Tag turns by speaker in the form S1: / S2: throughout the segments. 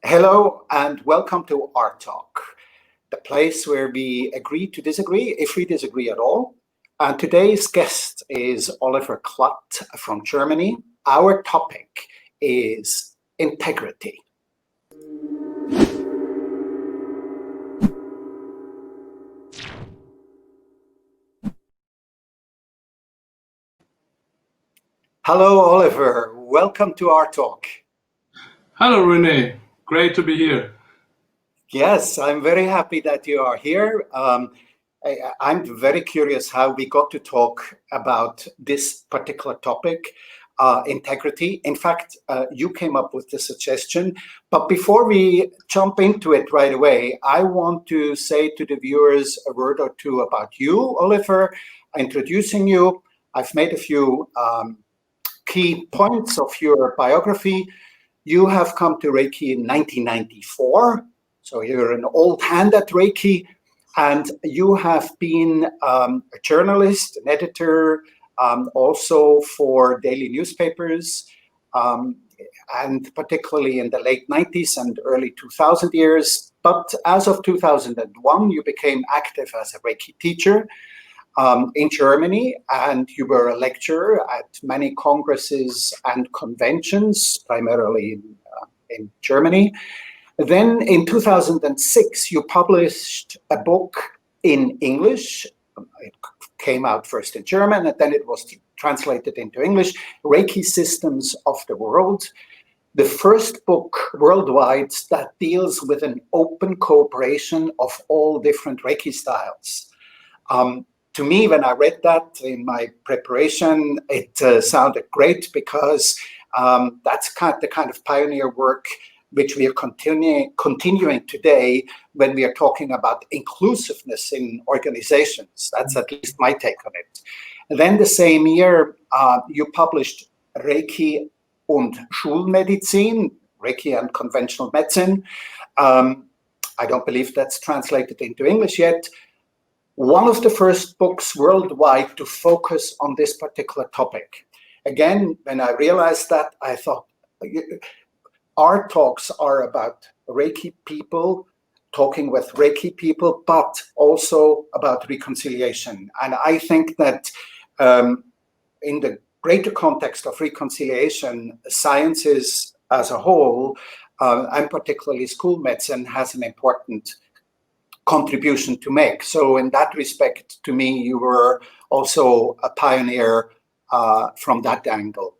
S1: Hello and welcome to Art Talk, the place where we agree to disagree, if we disagree at all. And today's guest is Oliver Klatt from Germany. Our topic is integrity. Hello, Oliver. Welcome to Art Talk.
S2: Hello, René. Great to be here.
S1: Yes, I'm very happy that you are here. I'm very curious how we got to talk about this particular topic, integrity. In fact, you came up with the suggestion. But before we jump into it right away, I want to say to the viewers a word or two about you, Oliver, introducing you. I've made a few key points of your biography. You have come to Reiki in 1994. So you're an old hand at Reiki, and you have been a journalist, an editor, also for daily newspapers, and particularly in the late 90s and early 2000 years. But as of 2001, you became active as a Reiki teacher in Germany, and you were a lecturer at many congresses and conventions, primarily in Germany. Then in 2006, you published a book in English. It came out first in German, and then it was translated into English, Reiki Systems of the World, the first book worldwide that deals with an open cooperation of all different Reiki styles. To me, when I read that in my preparation, it sounded great because that's the kind of pioneer work which we are continuing today when we are talking about inclusiveness in organizations. That's at least my take on it. And then the same year, you published Reiki und Schulmedizin, Reiki and Conventional Medicine. I don't believe that's translated into English yet. One of the first books worldwide to focus on this particular topic. Again, when I realized that, I thought, our talks are about Reiki people, talking with Reiki people, but also about reconciliation. And I think that in the greater context of reconciliation, sciences as a whole, and particularly school medicine, has an important contribution to make. So in that respect, to me, you were also a pioneer from that angle.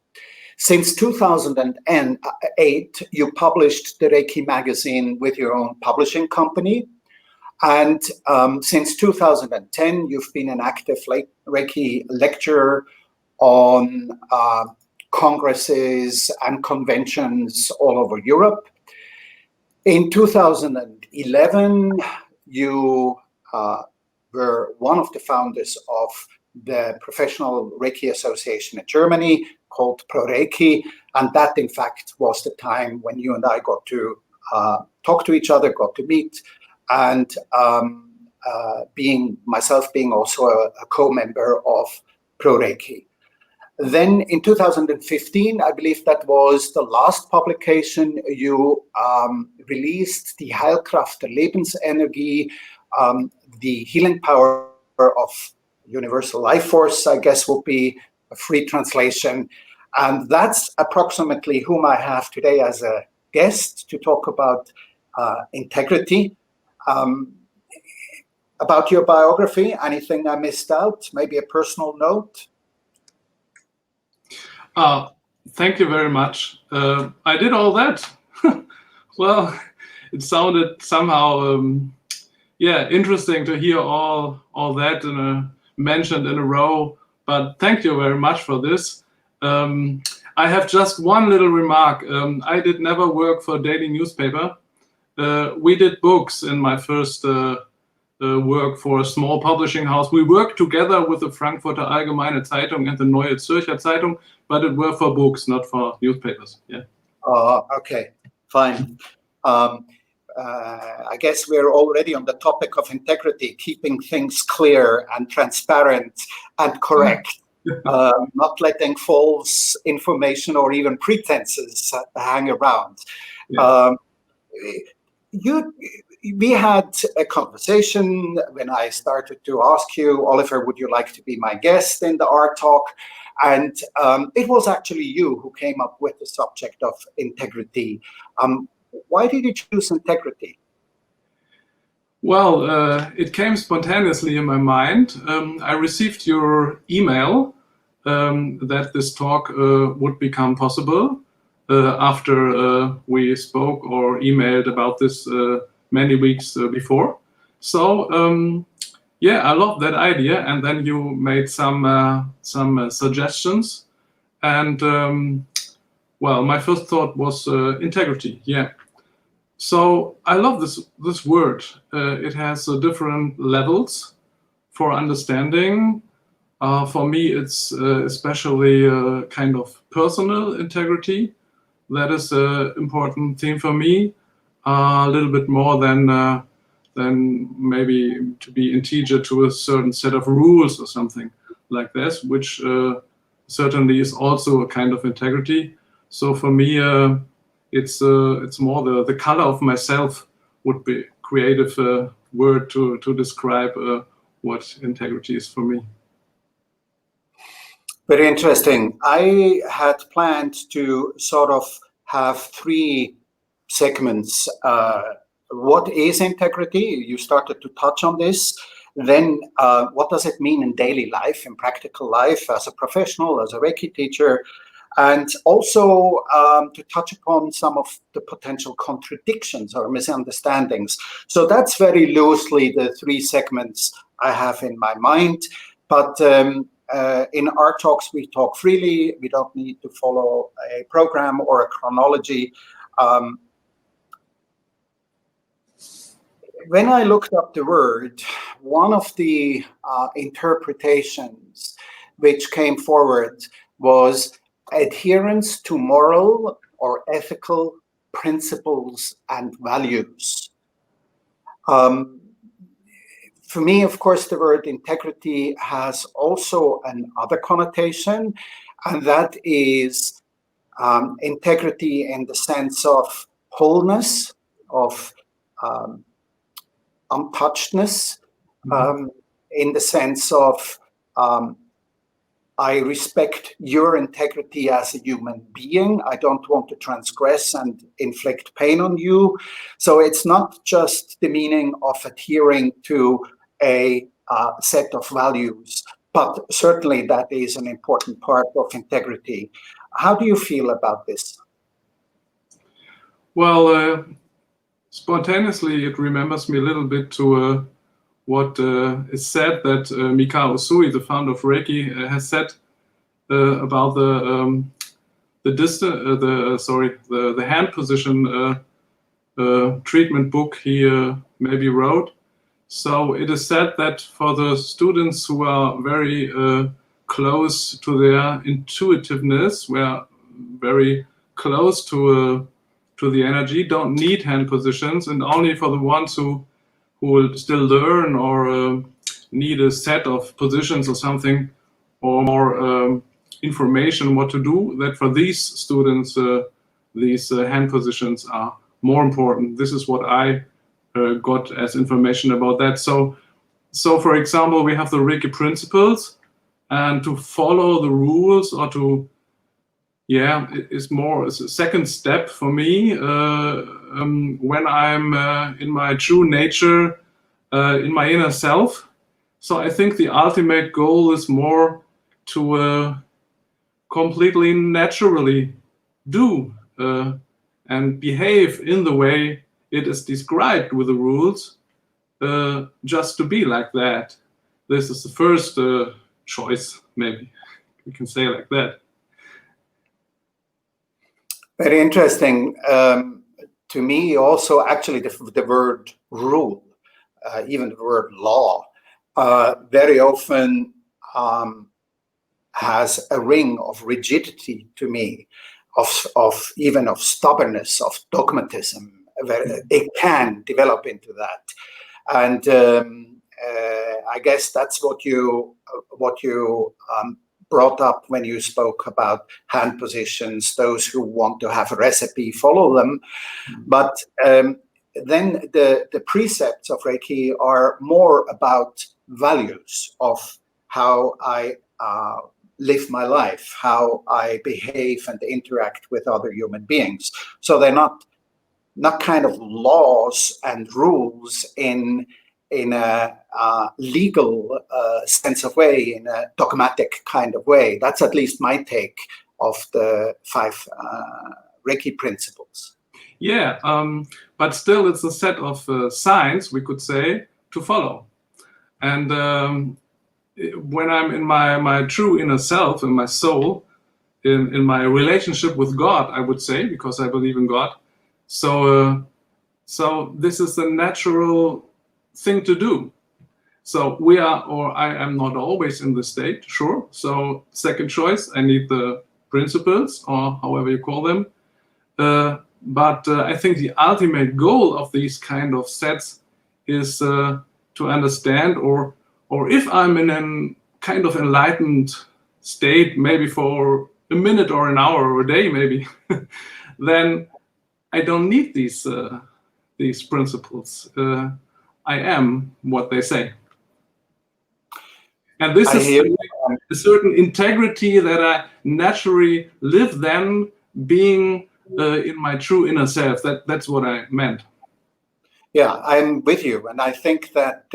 S1: Since 2008, you published the Reiki magazine with your own publishing company. And since 2010, you've been an active Reiki lecturer on congresses and conventions all over Europe. In 2011, you were one of the founders of the Professional Reiki Association in Germany, called ProReiki, and that in fact was the time when you and I got to talk to each other, got to meet, and being also a co-member of ProReiki. Then in 2015, I believe that was the last publication, you released Die Heilkraft der Lebensenergie, the healing power of universal life force, I guess would be a free translation. And that's approximately whom I have today as a guest to talk about integrity. About your biography, anything I missed out? Maybe a personal note?
S2: Thank you very much. I did all that. Well, it sounded somehow, interesting to hear all that mentioned in a row. But thank you very much for this. I have just one little remark. I did never work for a daily newspaper. We did books in my first work for a small publishing house. We worked together with the Frankfurter Allgemeine Zeitung and the Neue Zürcher Zeitung, but it were for books, not for newspapers. Yeah.
S1: Okay, fine. I guess we're already on the topic of integrity, keeping things clear and transparent and correct, not letting false information or even pretenses hang around. Yeah. we had a conversation when I started to ask you, Oliver, would you like to be my guest in the Art Talk? And it was actually you who came up with the subject of integrity. Why did you choose integrity?
S2: Well, it came spontaneously in my mind. I received your email that this talk would become possible after we spoke or emailed about this many weeks before. So yeah, I love that idea. And then you made some suggestions. And well, my first thought was integrity. Yeah. So I love this word. It has different levels for understanding. For me, it's especially kind of personal integrity. That is an important theme for me. A little bit more than maybe to be integer to a certain set of rules or something like this, which certainly is also a kind of integrity. So for me, it's more the color of myself would be a creative word to describe what integrity is for me.
S1: Very interesting. I had planned to sort of have 3 segments. What is integrity? You started to touch on this. Then what does it mean in daily life, in practical life, as a professional, as a Reiki teacher? And also to touch upon some of the potential contradictions or misunderstandings. So that's very loosely the 3 segments I have in my mind. But in our talks, we talk freely. We don't need to follow a program or a chronology. When I looked up the word, one of the interpretations which came forward was adherence to moral or ethical principles and values. For me, of course, the word integrity has also another connotation, and that is integrity in the sense of wholeness, of untouchedness, in the sense of I respect your integrity as a human being. I don't want to transgress and inflict pain on you. So it's not just the meaning of adhering to a set of values, but certainly that is an important part of integrity. How do you feel about this?
S2: Well, spontaneously, it remembers me a little bit to what is said that Mikao Usui, the founder of Reiki, has said about the hand position treatment book he maybe wrote. So it is said that for the students who are very close to their intuitiveness, were very close to the energy, don't need hand positions, and only for the ones who will still learn or need a set of positions or something, or more information what to do, that for these students these hand positions are more important. This is what I got as information about that. So for example, we have the Reiki principles, and to follow the rules or to, yeah, it's more it's a second step for me when I'm in my true nature, in my inner self. So I think the ultimate goal is more to completely naturally do and behave in the way it is described with the rules, just to be like that. This is the first choice, maybe we can say like that.
S1: Very interesting. To me, also, actually, the word rule, even the word law, very often has a ring of rigidity to me, of even of stubbornness, of dogmatism. It can develop into that, and I guess that's what you brought up when you spoke about hand positions. Those who want to have a recipe follow them, but then the precepts of Reiki are more about values of how I live my life, how I behave and interact with other human beings. So they're not kind of laws and rules in a legal sense of way, in a dogmatic kind of way. That's at least my take of the 5 Reiki principles.
S2: Yeah, but still it's a set of signs, we could say, to follow. And when I'm in my true inner self, in my soul, in my relationship with God, I would say, because I believe in God. So this is the natural thing to do. So we are, or I am not always in the state, sure. So second choice, I need the principles, or however you call them. But I think the ultimate goal of these kind of sets is to understand, or if I'm in a kind of enlightened state, maybe for a minute or an hour or a day, maybe, then I don't need these principles. I am what they say. And this is a certain integrity that I naturally live then, being in my true inner self. That's what I meant.
S1: Yeah, I'm with you. And I think that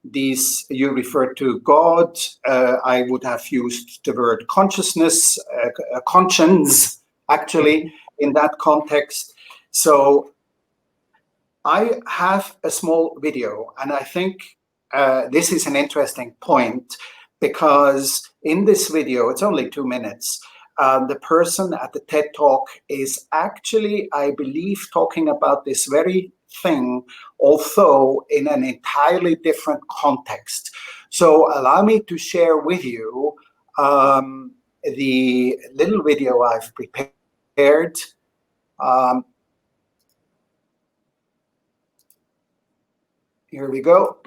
S1: these, you referred to God, I would have used the word consciousness, conscience, actually, in that context. So I have a small video, and I think this is an interesting point, because in this video, it's only 2 minutes, the person at the TED Talk is actually, I believe, talking about this very thing, although in an entirely different context. So allow me to share with you the little video I've prepared. Here we go.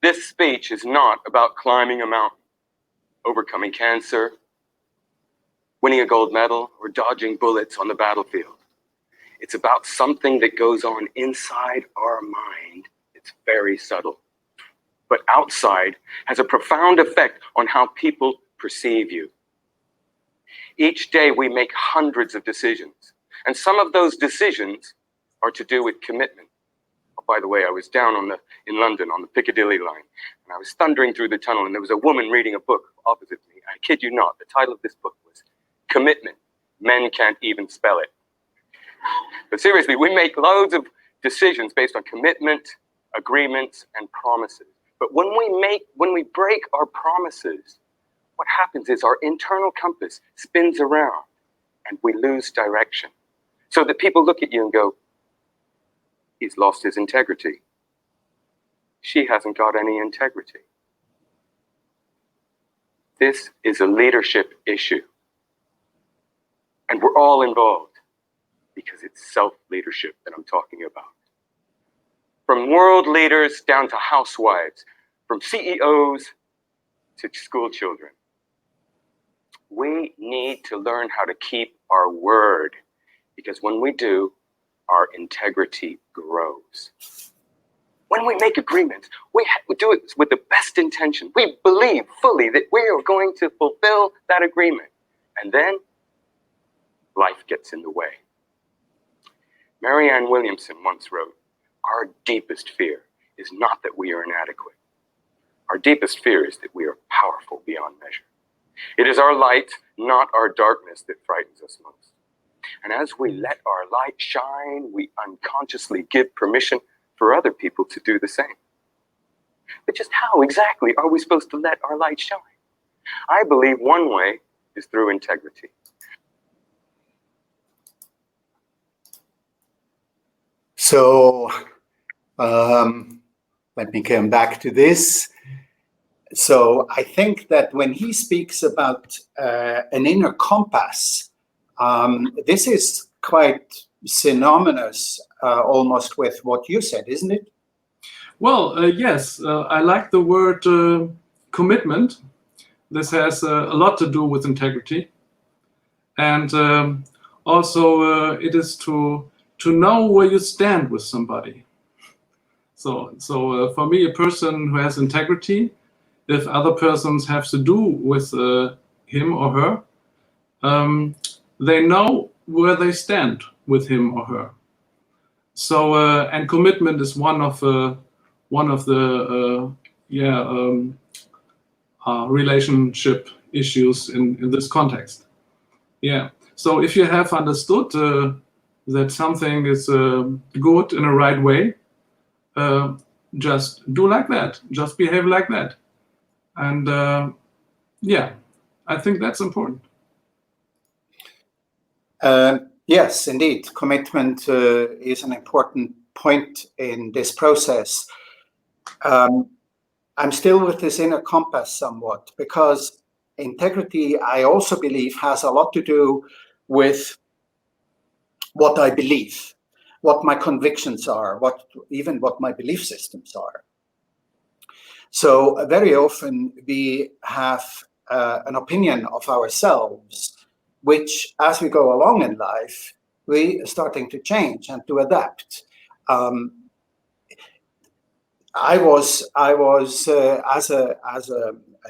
S3: This speech is not about climbing a mountain, overcoming cancer, winning a gold medal, or dodging bullets on the battlefield. It's about something that goes on inside our mind. It's very subtle, but outside has a profound effect on how people perceive you. Each day we make hundreds of decisions, and some of those decisions are to do with commitment. Oh, by the way, I was down in London on the Piccadilly line, and I was thundering through the tunnel, and there was a woman reading a book opposite me. I kid you not, the title of this book was Commitment. Men Can't Even Spell It. But seriously, we make loads of decisions based on commitment, agreements, and promises. But when we break our promises, what happens is our internal compass spins around and we lose direction. So that people look at you and go, he's lost his integrity. She hasn't got any integrity. This is a leadership issue. And we're all involved because it's self-leadership that I'm talking about. From world leaders down to housewives, from CEOs to school children. We need to learn how to keep our word, because when we do, our integrity grows. When we make agreements, we do it with the best intention. We believe fully that we are going to fulfill that agreement. And then life gets in the way. Marianne Williamson once wrote, "Our deepest fear is not that we are inadequate. Our deepest fear is that we are powerful beyond measure. It is our light, not our darkness, that frightens us most. And as we let our light shine, we unconsciously give permission for other people to do the same." But just how exactly are we supposed to let our light shine? I believe one way is through integrity.
S1: So let me come back to this. So I think that when he speaks about an inner compass, this is quite synonymous almost with what you said, isn't it?
S2: Well, yes, I like the word commitment. This has a lot to do with integrity, and also it is to know where you stand with somebody. So for me, a person who has integrity, if other persons have to do with him or her, they know where they stand with him or her. So and commitment is one of the relationship issues in this context. Yeah. So if you have understood that something is good in a right way, just do like that. Just behave like that. And yeah, I think that's important.
S1: Yes, indeed. Commitment is an important point in this process. I'm still with this inner compass somewhat, because integrity, I also believe, has a lot to do with what I believe, what my convictions are, even what my belief systems are. So very often we have an opinion of ourselves, which as we go along in life, we are starting to change and to adapt. I was as a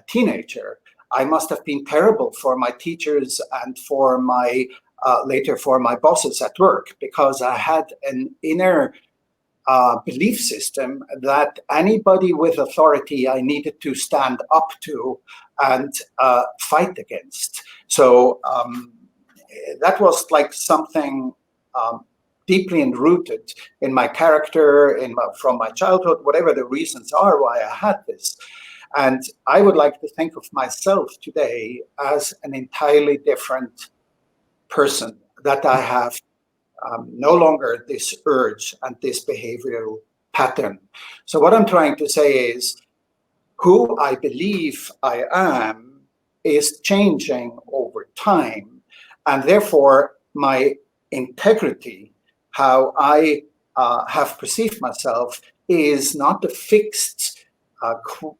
S1: teenager, I must have been terrible for my teachers and for my later for my bosses at work, because I had an inner belief system that anybody with authority I needed to stand up to and fight against. So that was like something deeply enrooted in my character, from my childhood, whatever the reasons are why I had this. And I would like to think of myself today as an entirely different person, that I have no longer this urge and this behavioral pattern. So what I'm trying to say is, who I believe I am is changing over time, and therefore my integrity, how I have perceived myself, is not a fixed,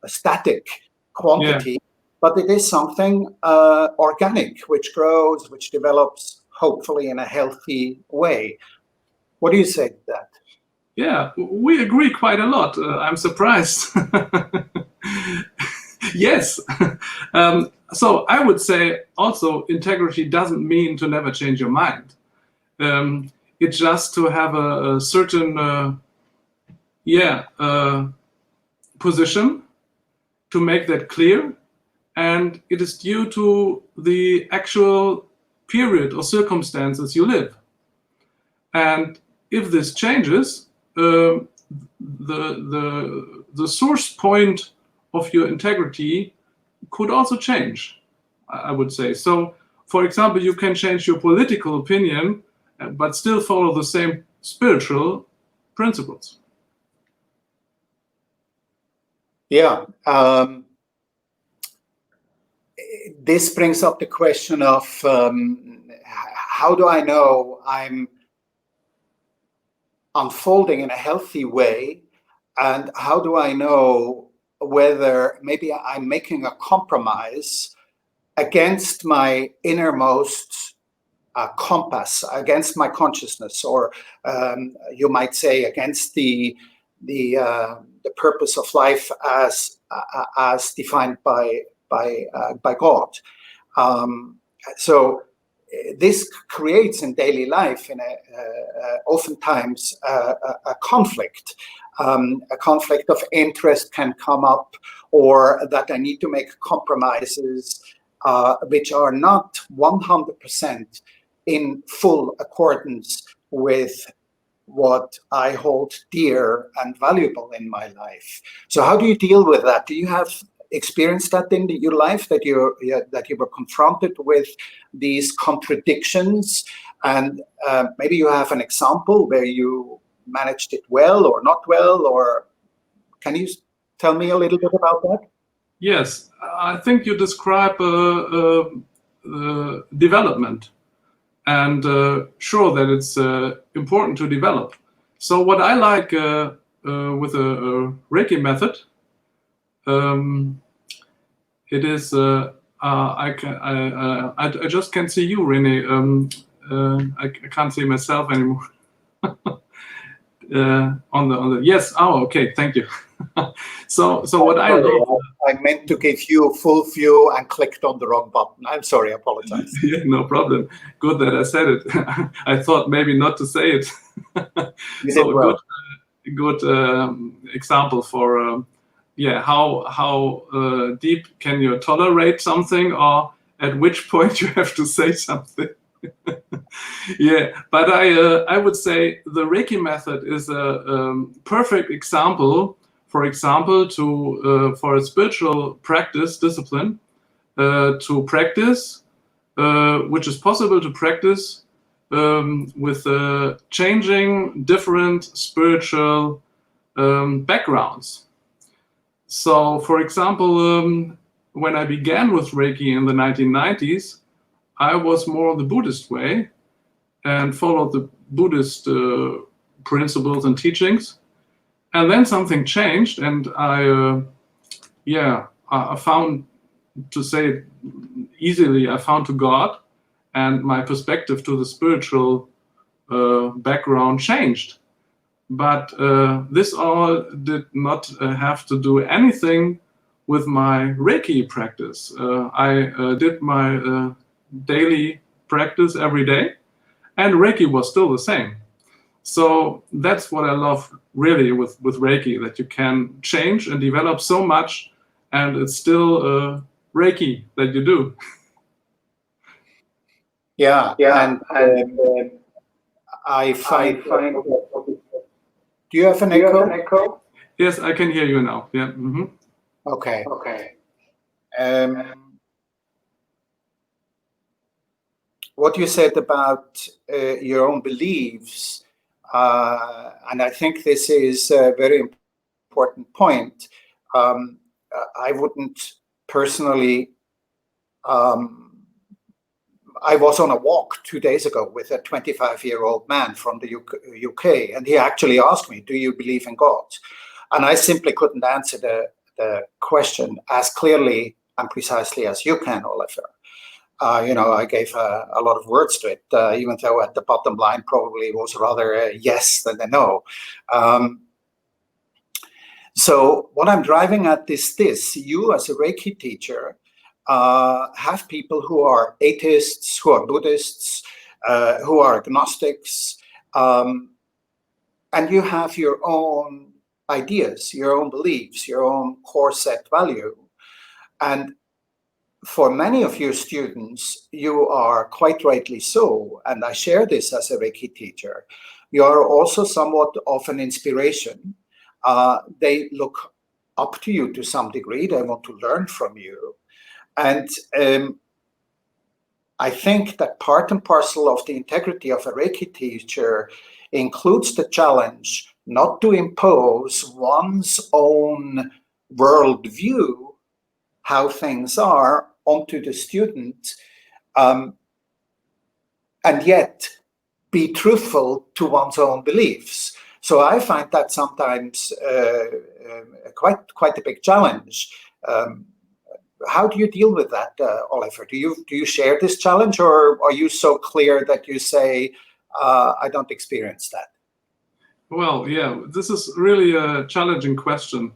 S1: static quantity, but it is something organic, which grows, which develops, hopefully in a healthy way. What do you say to that?
S2: Yeah, we agree quite a lot. I'm surprised. Yes. So I would say also integrity doesn't mean to never change your mind. It's just to have a certain position, to make that clear, and it is due to the actual period or circumstances you live. And if this changes, the source point of your integrity could also change, I would say. So, for example, you can change your political opinion, but still follow the same spiritual principles.
S1: Yeah. This brings up the question of how do I know I'm unfolding in a healthy way, and how do I know whether maybe I'm making a compromise against my innermost compass, against my consciousness, or you might say against the purpose of life as defined by God. So this creates in daily life, oftentimes a conflict. A conflict of interest can come up, or that I need to make compromises which are not 100% in full accordance with what I hold dear and valuable in my life. So how do you deal with that? Do you have experienced that in your life, that you were confronted with these contradictions, and maybe you have an example where you managed it well or not well, or can you tell me a little bit about that?
S2: Yes, I think you describe development. and sure that it's important to develop. So what I like with a Reiki method, it is I just can't see you, Rene. I can't see myself anymore. On the yes. Oh, okay. Thank you. So what I love.
S1: I meant to give you full view and clicked on the wrong button. I'm sorry. I apologize.
S2: Yeah, no problem. Good that I said it. I thought maybe not to say it. So a good example for yeah, how deep can you tolerate something, or at which point you have to say something. Yeah, but I would say the Reiki method is a perfect example, for example, to for a spiritual practice discipline to practice, which is possible to practice with changing different spiritual backgrounds. So, for example, when I began with Reiki in the 1990s, I was more the Buddhist way and followed the Buddhist principles and teachings. And then something changed, and I found, to say it easily, I found to God, and my perspective to the spiritual background changed. But this all did not have to do anything with my Reiki practice. I did my daily practice every day, and Reiki was still the same. So that's what I love really with Reiki, that you can change and develop so much, and it's still Reiki that you do.
S1: Yeah, and I find. Do you have an echo?
S2: Yes, I can hear you now. Yeah. Mm-hmm.
S1: Okay. What you said about your own beliefs, and I think this is a very important point. I wouldn't personally. I was on a walk 2 days ago with a 25-year-old man from the UK, and he actually asked me, "Do you believe in God?" And I simply couldn't answer the question as clearly and precisely as you can, Oliver. I gave a lot of words to it, even though at the bottom line probably was rather a yes than a no. So what I'm driving at is this: you as a Reiki teacher have people who are atheists, who are Buddhists, who are agnostics, and you have your own ideas, your own beliefs, your own core set value. And for many of your students, you are quite rightly so, and I share this as a Reiki teacher, you are also somewhat of an inspiration. They look up to you to some degree. They want to learn from you. And I think that part and parcel of the integrity of a Reiki teacher includes the challenge not to impose one's own worldview, how things are, onto the student, and yet be truthful to one's own beliefs. So I find that sometimes quite a big challenge. How do you deal with that, Oliver? Do you share this challenge, or are you so clear that you say, I don't experience that?
S2: Well, yeah, this is really a challenging question.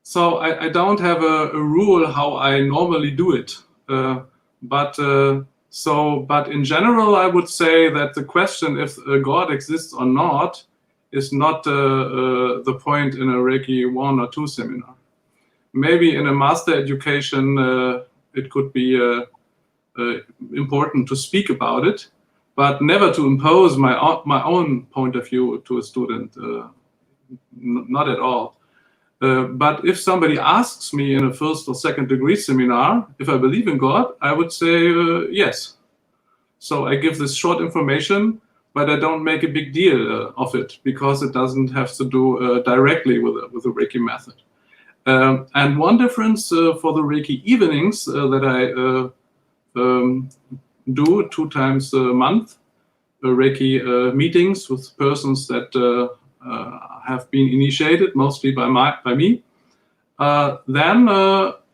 S2: So I don't have a rule how I normally do it. But in general, I would say that the question if God exists or not is not the point in a Reiki 1 or 2 seminar. Maybe in a master education, it could be important to speak about it, but never to impose my own point of view to a student, not at all. But if somebody asks me in a 1st or 2nd degree seminar if I believe in God, I would say yes. So I give this short information, but I don't make a big deal of it because it doesn't have to do directly with the Reiki method. And one difference for the Reiki evenings that I do 2 times a month, Reiki meetings with persons that have been initiated, mostly by me. Then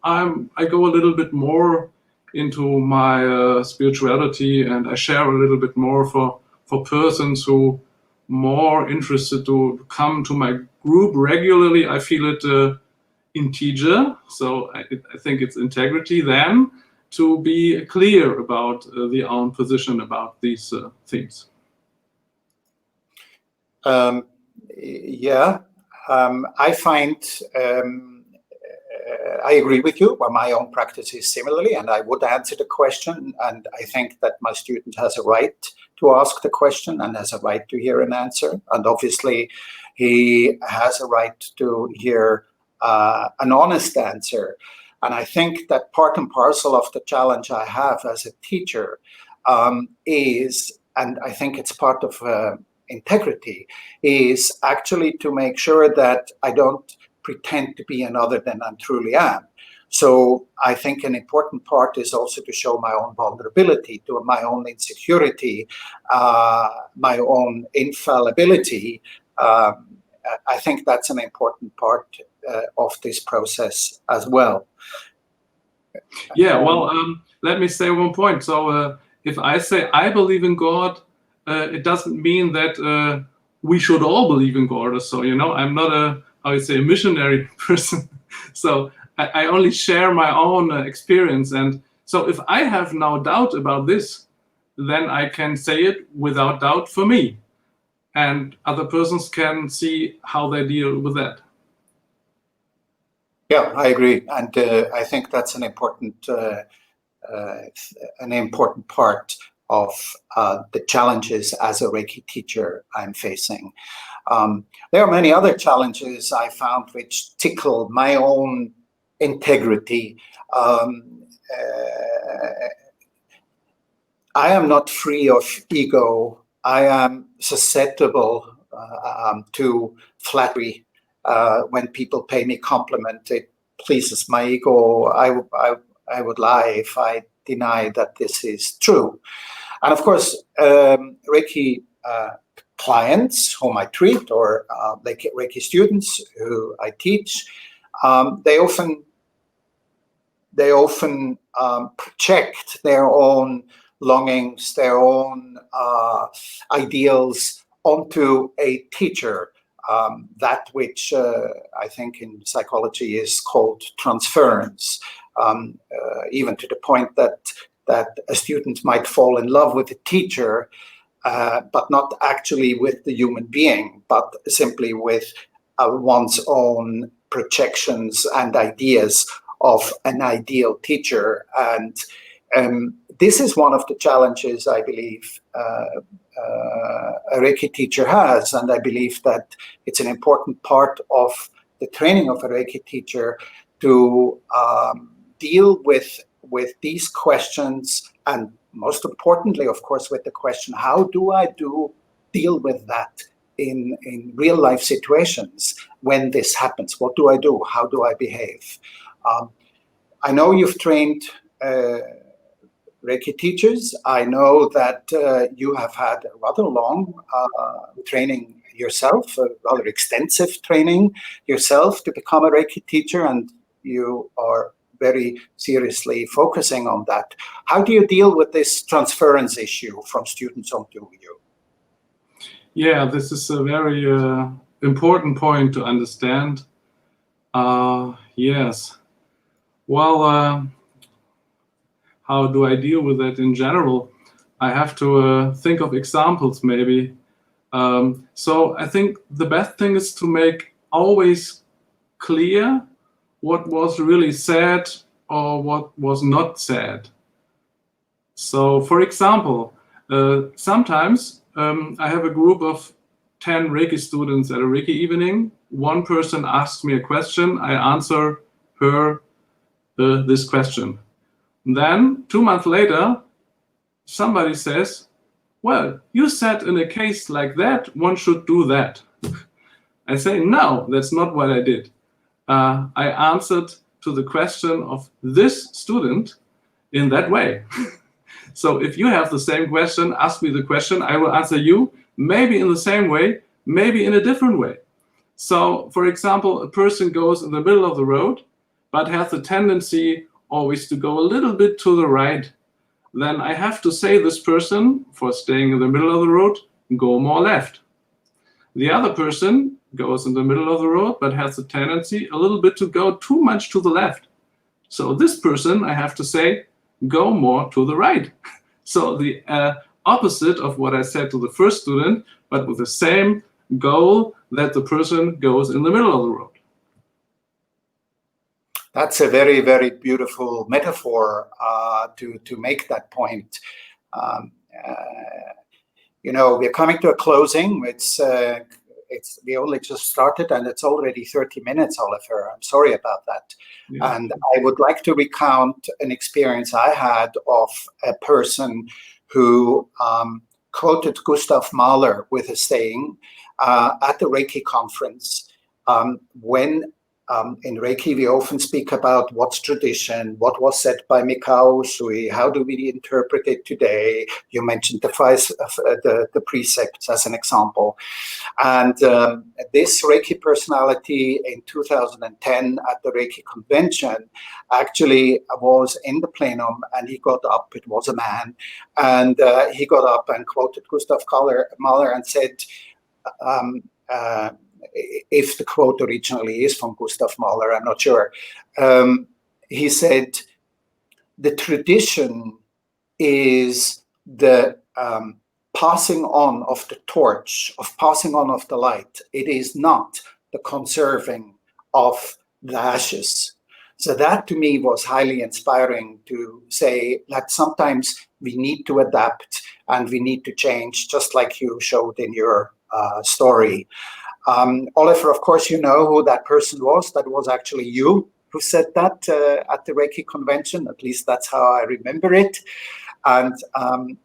S2: I go a little bit more into my spirituality, and I share a little bit more for persons who more interested to come to my group regularly. I feel it integer, so I think it's integrity then to be clear about the own position about these themes.
S1: Yeah, I find I agree with you. Well, my own practice is similarly, and I would answer the question. And I think that my student has a right to ask the question and has a right to hear an answer. And obviously, he has a right to hear an honest answer. And I think that part and parcel of the challenge I have as a teacher is, and I think it's part of integrity, is actually to make sure that I don't pretend to be another than I truly am. So I think an important part is also to show my own vulnerability, to my own insecurity, my own infallibility. I think that's an important part of this process as well.
S2: Yeah, well, let me say one point. So if I say I believe in God, it doesn't mean that we should all believe in God or so, I'm not a missionary person. So I only share my own experience. And so if I have no doubt about this, then I can say it without doubt for me. And other persons can see how they deal with that.
S1: Yeah, I agree. And I think that's an important part of the challenges as a Reiki teacher I'm facing. There are many other challenges I found which tickle my own integrity. I am not free of ego. I am susceptible to flattery. When people pay me compliment, it pleases my ego. I would lie if I deny that this is true. And of course, Reiki clients whom I treat, or Reiki students who I teach, they often project their own longings, their own ideals onto a teacher. That which I think in psychology is called transference, even to the point that a student might fall in love with a teacher, but not actually with the human being, but simply with one's own projections and ideas of an ideal teacher. And this is one of the challenges I believe a Reiki teacher has, and I believe that it's an important part of the training of a Reiki teacher to deal with these questions, and most importantly, of course, with the question, how do I deal with that in real life situations when this happens? What do I do? How do I behave? I know you've trained Reiki teachers. I know that you have had a rather long training yourself, a rather extensive training yourself to become a Reiki teacher, and you are very seriously focusing on that. How do you deal with this transference issue from students onto you?
S2: Yeah, this is a very important point to understand. Yes. Well, how do I deal with that in general? I have to think of examples maybe. So I think the best thing is to make always clear what was really said or what was not said. So for example, sometimes I have a group of 10 Reiki students at a Reiki evening. One person asks me a question, I answer her this question. Then 2 months later, somebody says, well, you said in a case like that, one should do that. I say, no, that's not what I did. I answered to the question of this student in that way. So if you have the same question, ask me the question, I will answer you, maybe in the same way, maybe in a different way. So, for example, a person goes in the middle of the road, but has a tendency always to go a little bit to the right. Then I have to say this person, for staying in the middle of the road, go more left. The other person goes in the middle of the road, but has a tendency a little bit to go too much to the left. So this person, I have to say, go more to the right. So the opposite of what I said to the first student, but with the same goal that the person goes in the middle of the road.
S1: That's a very, very beautiful metaphor to make that point. You know, we're coming to a closing. We only just started and it's already 30 minutes, Oliver. I'm sorry about that. Yeah. And I would like to recount an experience I had of a person who quoted Gustav Mahler with a saying at the Reiki conference. When in Reiki, we often speak about what's tradition, what was said by Mikao Usui, how do we interpret it today? You mentioned the precepts as an example. And this Reiki personality in 2010 at the Reiki convention actually was in the plenum, and he got up, it was a man, and he got up and quoted Gustav Mahler and said, if the quote originally is from Gustav Mahler, I'm not sure. He said, the tradition is the passing on of the torch, of passing on of the light. It is not the conserving of the ashes. So that to me was highly inspiring to say that sometimes we need to adapt and we need to change, just like you showed in your story. Oliver, of course, you know who that person was. That was actually you who said that at the Reiki convention. At least that's how I remember it. And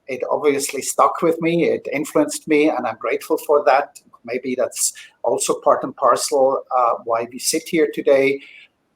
S1: it obviously stuck with me. It influenced me, and I'm grateful for that. Maybe that's also part and parcel why we sit here today.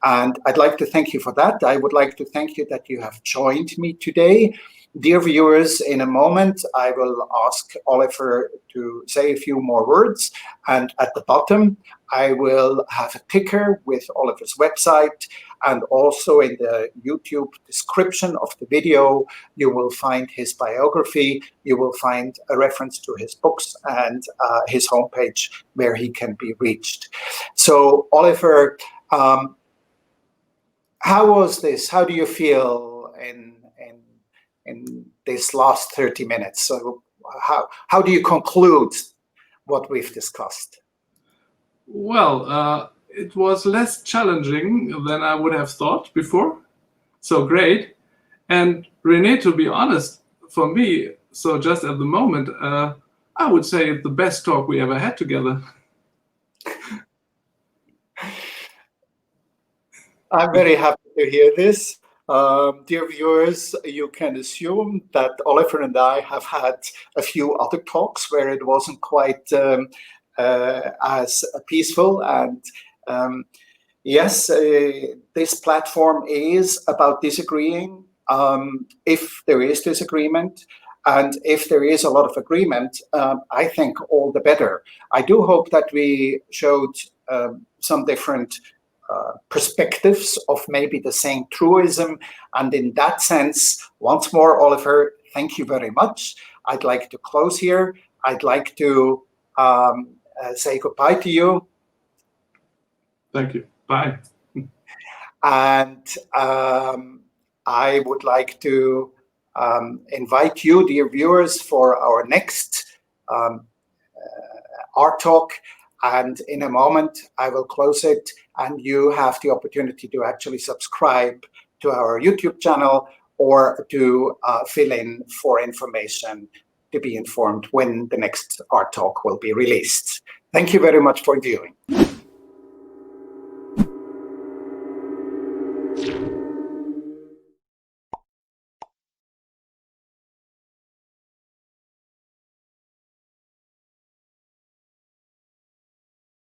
S1: And I'd like to thank you for that. I would like to thank you that you have joined me today. Dear viewers, in a moment, I will ask Oliver to say a few more words. And at the bottom, I will have a ticker with Oliver's website. And also in the YouTube description of the video, you will find his biography. You will find a reference to his books and his homepage where he can be reached. So, Oliver, how was this? How do you feel in this last 30 minutes? So how do you conclude what we've discussed?
S2: Well, it was less challenging than I would have thought before. So great. And René, to be honest, for me, so just at the moment, I would say it's the best talk we ever had together.
S1: I'm very happy to hear this. Dear viewers, you can assume that Oliver and I have had a few other talks where it wasn't quite as peaceful. And yes, this platform is about disagreeing. If there is disagreement, and if there is a lot of agreement, I think all the better. I do hope that we showed some different perspectives of maybe the same truism. And in that sense, once more, Oliver, thank you very much. I'd like to close here. I'd like to say goodbye to you.
S2: Thank you. Bye.
S1: And I would like to invite you, dear viewers, for our next art talk. And in a moment, I will close it, and you have the opportunity to actually subscribe to our YouTube channel or to fill in for information to be informed when the next art talk will be released. Thank you very much for viewing.